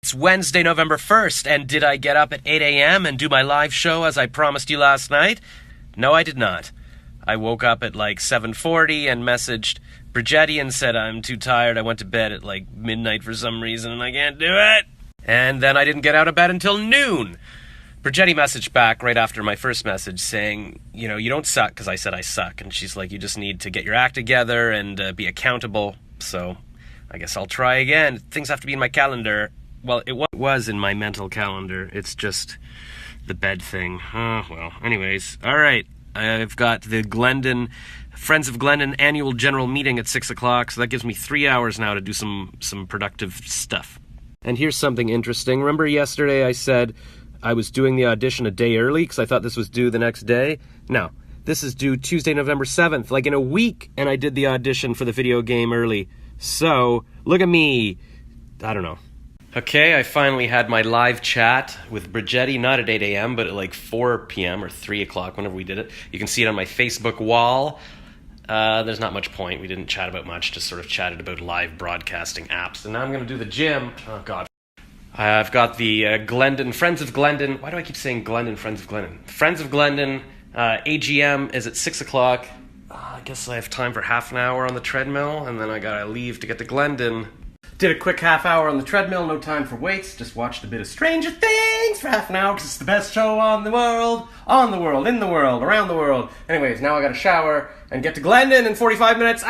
It's Wednesday, November 1st, and did I get up at 8 a.m. and do my live show as I promised you last night? No, I did not. I woke up at like 7:40 and messaged Brigetti and said I'm too tired. I went to bed at like midnight for some reason and I can't do it. And then I didn't get out of bed until noon. Brigetti messaged back right after my first message saying, you know, you don't suck, because I said I suck. And she's like, you just need to get your act together and be accountable. So I guess I'll try again. Things have to be in my calendar. Well, it was in my mental calendar. It's just the bed thing. Well, anyways. All right. I've got the Glendon, Friends of Glendon annual general meeting at 6 o'clock, so that gives me 3 hours now to do some productive stuff. And here's something interesting. Remember yesterday I said I was doing the audition a day early because I thought this was due the next day? No. This is due Tuesday, November 7th, like in a week, and I did the audition for the video game early. So, look at me. I don't know. Okay, I finally had my live chat with Brigetti, not at 8 a.m., but at like 4 p.m. or 3 o'clock, whenever we did it. You can see it on my Facebook wall. There's not much point. We didn't chat about much, just sort of chatted about live broadcasting apps. And now I'm going to do the gym. Oh, God. I've got the Glendon, Friends of Glendon. Why do I keep saying Glendon, Friends of Glendon? Friends of Glendon, AGM is at 6 o'clock. I guess I have time for half an hour on the treadmill, and then I gotta leave to get to Glendon. Did a quick half hour on the treadmill, no time for weights. Just watched a bit of Stranger Things for half an hour because it's the best show in the world, in the world, around the world. Anyways, now I gotta shower and get to Glendon in 45 minutes.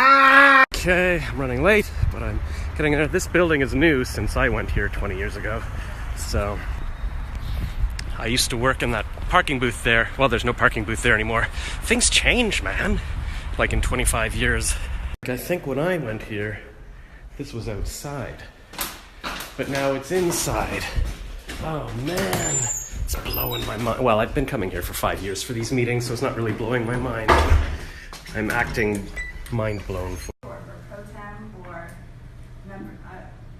Okay, I'm running late, but I'm getting there. This building is new since I went here 20 years ago. So, I used to work in that parking booth there. Well, there's no parking booth there anymore. Things change, man. Like in 25 years. I think when I went here, this was outside, but now it's inside. Oh man, it's blowing my mind. Well, I've been coming here for 5 years for these meetings, so it's not really blowing my mind. I'm acting mind blown for. Pro Tem or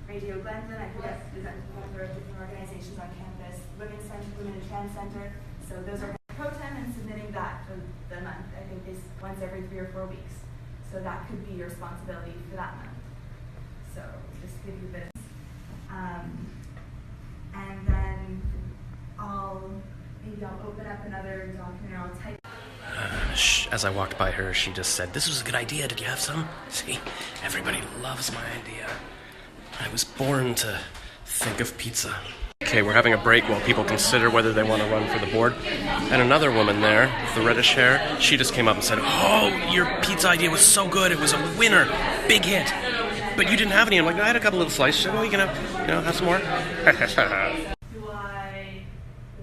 Radio Glendon, I think that's a number of different organizations on campus. Women and Trans Center. So those are Pro Tem and submitting that for the month. I think it's once every 3 or 4 weeks. So that could be your responsibility for that month. So just to give you a bit of, and then maybe I'll open up another document or I'll type. As I walked by her, she just said, "This was a good idea. Did you have some?" See, everybody loves my idea. I was born to think of pizza. Okay, we're having a break while people consider whether they want to run for the board. And another woman there, with the reddish hair, she just came up and said, "Oh, your pizza idea was so good. It was a winner. Big hit. But you didn't have any." I'm like, "I had a couple little slices." She said, "Oh, you can have some more?" Do I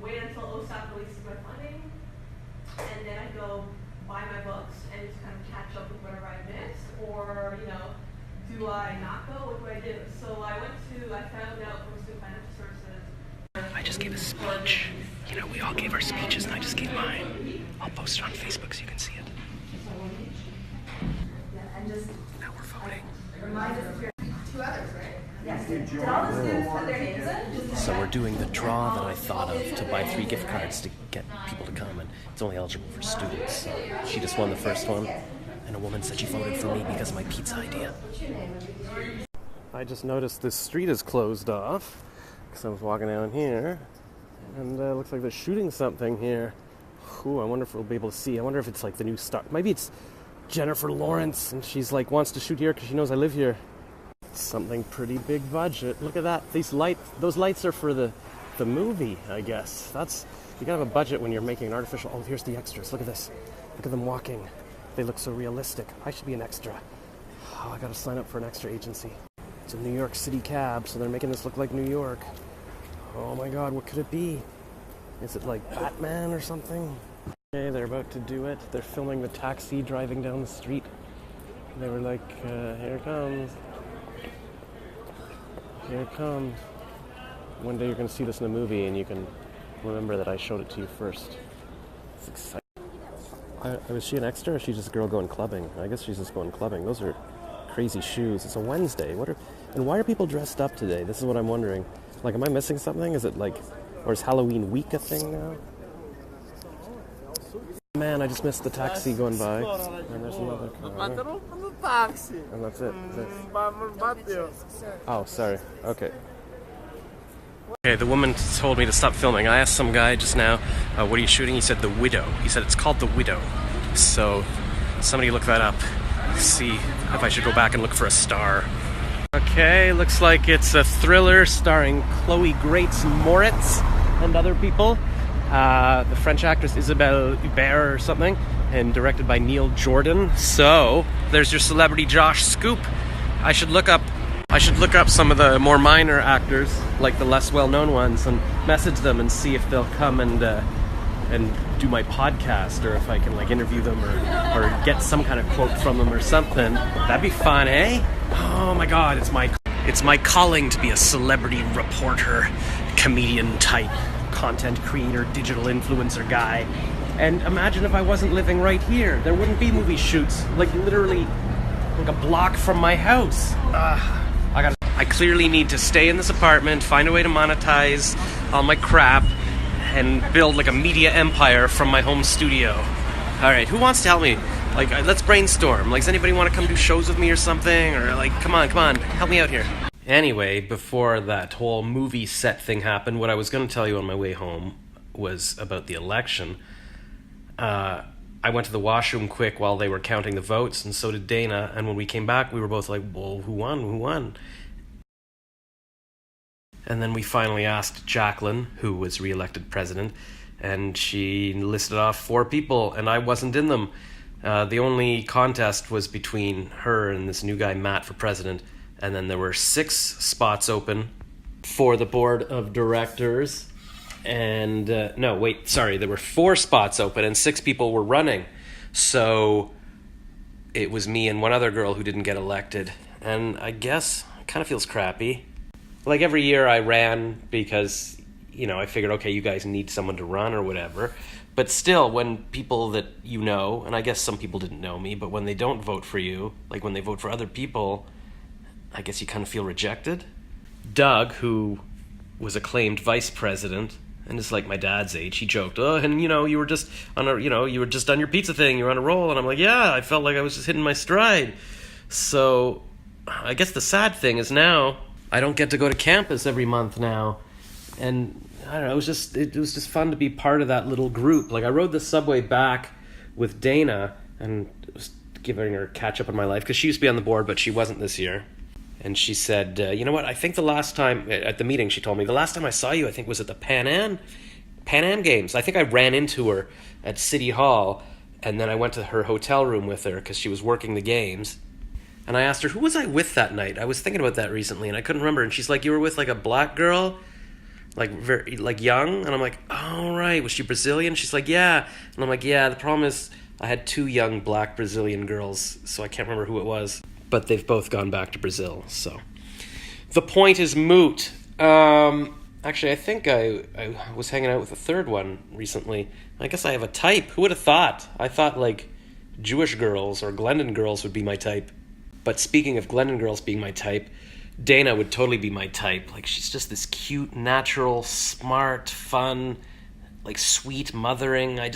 wait until OSAP releases my funding, and then I go buy my books and just kind of catch up with whatever I missed? Or, do I not go? What do I do? So I found out from Student Financial Services. I just gave a speech. We all gave our speeches, and I just gave mine. I'll post it on Facebook so you can see it. Yeah, and just Now we're voting. remind us of your 2 others, right? Yes. Did all the students put their names in? So we're doing the draw that I thought of to buy 3 gift cards to get people to come, and it's only eligible for students. So she just won the first one, and a woman said she voted for me because of my pizza idea. I just noticed this street is closed off because I was walking down here, and it looks like they're shooting something here. Ooh, I wonder if we'll be able to see. I wonder if it's like the new star. Maybe it's Jennifer Lawrence, and she's like wants to shoot here because she knows I live here. Something pretty big budget. Look at that. Those lights are for the movie, I guess. You gotta have a budget when you're making an artificial. Oh, here's the extras. Look at this. Look at them walking. They look so realistic. I should be an extra. Oh, I gotta sign up for an extra agency. It's a New York City cab, so they're making this look like New York. Oh my God, what could it be? Is it like Batman or something? Okay, they're about to do it. They're filming the taxi driving down the street. They were like, here it comes. Here it comes. One day you're going to see this in a movie and you can remember that I showed it to you first. It's exciting. Was she an extra or is she just a girl going clubbing? I guess she's just going clubbing. Those are crazy shoes. It's a Wednesday. And why are people dressed up today? This is what I'm wondering. Like, am I missing something? Is it like, or is Halloween week a thing now? Man, I just missed the taxi going by. And there's another car. And that's it. Oh, sorry. Okay. Okay, the woman told me to stop filming. I asked some guy just now, what are you shooting? He said The Widow. He said it's called The Widow. So somebody look that up. See if I should go back and look for a star. Okay, looks like it's a thriller starring Chloe Grace Moritz and other people. The French actress Isabelle Hubert or something, and directed by Neil Jordan. So there's your celebrity Josh scoop. I should look up some of the more minor actors, like the less well-known ones, and message them and see if they'll come and do my podcast, or if I can like interview them or get some kind of quote from them or something. That'd be fun, eh? Oh my God, it's my calling to be a celebrity reporter, comedian type, content creator, digital influencer guy. And imagine if I wasn't living right here. There wouldn't be movie shoots, like literally like a block from my house. I clearly need to stay in this apartment, find a way to monetize all my crap, and build like a media empire from my home studio. Alright, who wants to help me? Like, let's brainstorm. Like, does anybody want to come do shows with me or something? Or like, come on, help me out here. Anyway, before that whole movie set thing happened, what I was going to tell you on my way home was about the election. I went to the washroom quick while they were counting the votes, and so did Dana, and when we came back, we were both like, well, who won? And then we finally asked Jacqueline, who was re-elected president, and she listed off 4 people, and I wasn't in them. The only contest was between her and this new guy, Matt, for president, and then there were 6 spots open for the board of directors. And there were 4 spots open and 6 people were running. So it was me and one other girl who didn't get elected. And I guess it kind of feels crappy. Like every year I ran because, I figured, okay, you guys need someone to run or whatever. But still, when people that you know, and I guess some people didn't know me, but when they don't vote for you, like when they vote for other people, I guess you kind of feel rejected. Doug, who was acclaimed vice president, and is like my dad's age, he joked, you were just on you were just done your pizza thing, you were on a roll. And I'm like, yeah, I felt like I was just hitting my stride. So I guess the sad thing is now I don't get to go to campus every month now. And I don't know, it was just fun to be part of that little group. Like I rode the subway back with Dana and was giving her catch up on my life, because she used to be on the board, but she wasn't this year. And she said, you know what, I think the last time, at the meeting she told me, the last time I saw you, I think was at the Pan Am Games. I think I ran into her at City Hall, and then I went to her hotel room with her because she was working the games. And I asked her, who was I with that night? I was thinking about that recently, and I couldn't remember. And she's like, you were with like a black girl, like very like young? And I'm like, oh, right, was she Brazilian? She's like, yeah. And I'm like, yeah, the problem is I had 2 young black Brazilian girls, so I can't remember who it was. But they've both gone back to Brazil, so the point is moot. Actually, I think I was hanging out with a third one recently. I guess I have a type. Who would have thought? I thought like Jewish girls or Glendon girls would be my type. But speaking of Glendon girls being my type, Dana would totally be my type. Like, she's just this cute, natural, smart, fun, like sweet mothering. I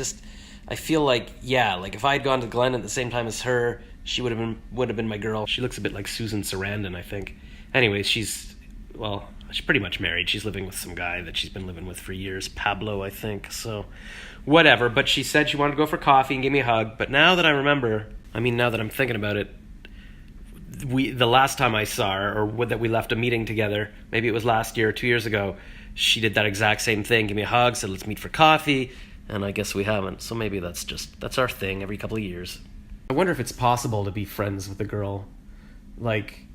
feel like, yeah, like if I had gone to Glendon at the same time as her, she would have been my girl. She looks a bit like Susan Sarandon, I think. Anyway, she's pretty much married. She's living with some guy that she's been living with for years, Pablo, I think. So, whatever. But she said she wanted to go for coffee and give me a hug. But now that I'm thinking about it, the last time I saw her, or that we left a meeting together, maybe it was last year or 2 years ago, she did that exact same thing, give me a hug, said let's meet for coffee, and I guess we haven't. So maybe that's our thing every couple of years. I wonder if it's possible to be friends with a girl, like,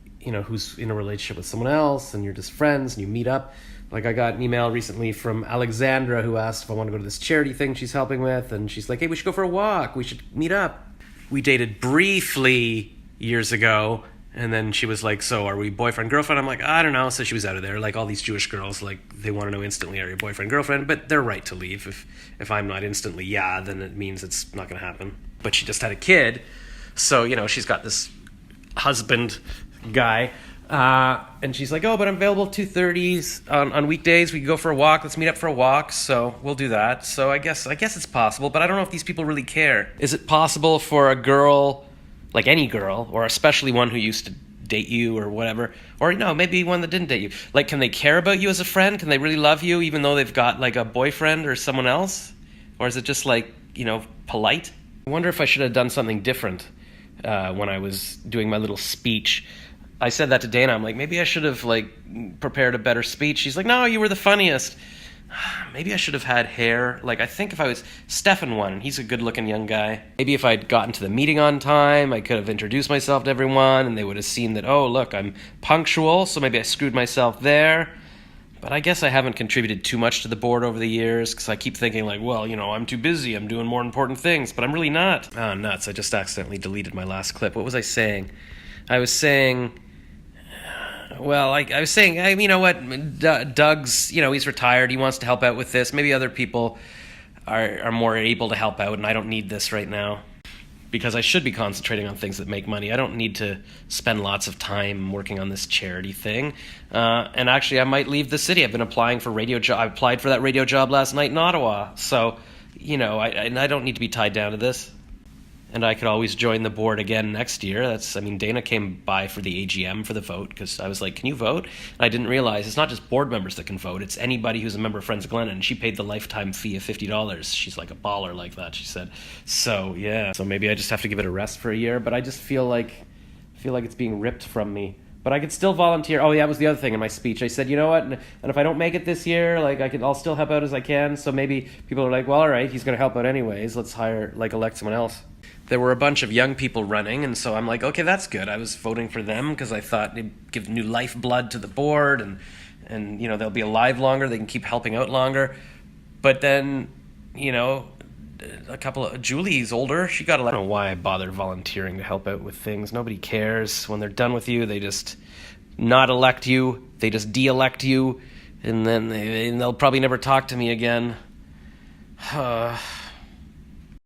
who's in a relationship with someone else, and you're just friends, and you meet up. Like, I got an email recently from Alexandra who asked if I want to go to this charity thing she's helping with, and she's like, hey, we should go for a walk, we should meet up. We dated briefly years ago, and then she was like, so are we boyfriend, girlfriend? I'm like, I don't know. So she was out of there. Like all these Jewish girls, like they want to know instantly, are you boyfriend, girlfriend? But they're right to leave. If I'm not instantly, yeah, then it means it's not going to happen. But she just had a kid, so, she's got this husband guy, and she's like, oh, but I'm available 2:30 on weekdays. We can go for a walk. Let's meet up for a walk. So we'll do that. So I guess it's possible, but I don't know if these people really care. Is it possible for a girl, like any girl, or especially one who used to date you or whatever. Or, no, maybe one that didn't date you. Like, can they care about you as a friend? Can they really love you even though they've got, like, a boyfriend or someone else? Or is it just, like, polite? I wonder if I should have done something different when I was doing my little speech. I said that to Dana. I'm like, maybe I should have, like, prepared a better speech. She's like, no, you were the funniest. Maybe I should have had hair. Like, I think if I was... Stefan won, and he's a good-looking young guy. Maybe if I'd gotten to the meeting on time, I could have introduced myself to everyone, and they would have seen that, oh, look, I'm punctual, so maybe I screwed myself there. But I guess I haven't contributed too much to the board over the years, because I keep thinking, like, well, I'm too busy, I'm doing more important things, but I'm really not. Oh, nuts, I just accidentally deleted my last clip. What was I saying? I was saying... Well, I was saying, you know what, Doug's, he's retired, he wants to help out with this. Maybe other people are more able to help out, and I don't need this right now. Because I should be concentrating on things that make money. I don't need to spend lots of time working on this charity thing. And actually, I might leave the city. I've been applying for radio job. I applied for that radio job last night in Ottawa. So, I don't need to be tied down to this. And I could always join the board again next year. Dana came by for the AGM for the vote because I was like, can you vote? And I didn't realize it's not just board members that can vote. It's anybody who's a member of Friends of Glendon. And she paid the lifetime fee of $50. She's like a baller like that, she said. So, yeah. So maybe I just have to give it a rest for a year. But I just feel like it's being ripped from me. But I could still volunteer. Oh, yeah, that was the other thing in my speech. I said, you know what? And if I don't make it this year, like, I'll still help out as I can. So maybe people are like, well, all right, he's going to help out anyways. Let's elect someone else. There were a bunch of young people running, and so I'm like, okay, that's good. I was voting for them because I thought it'd give new lifeblood to the board, and they'll be alive longer. They can keep helping out longer. But then, a couple of... Julie's older. She got elected. I don't know why I bothered volunteering to help out with things. Nobody cares. When they're done with you, they just not elect you. They just de-elect you, and then they'll probably never talk to me again.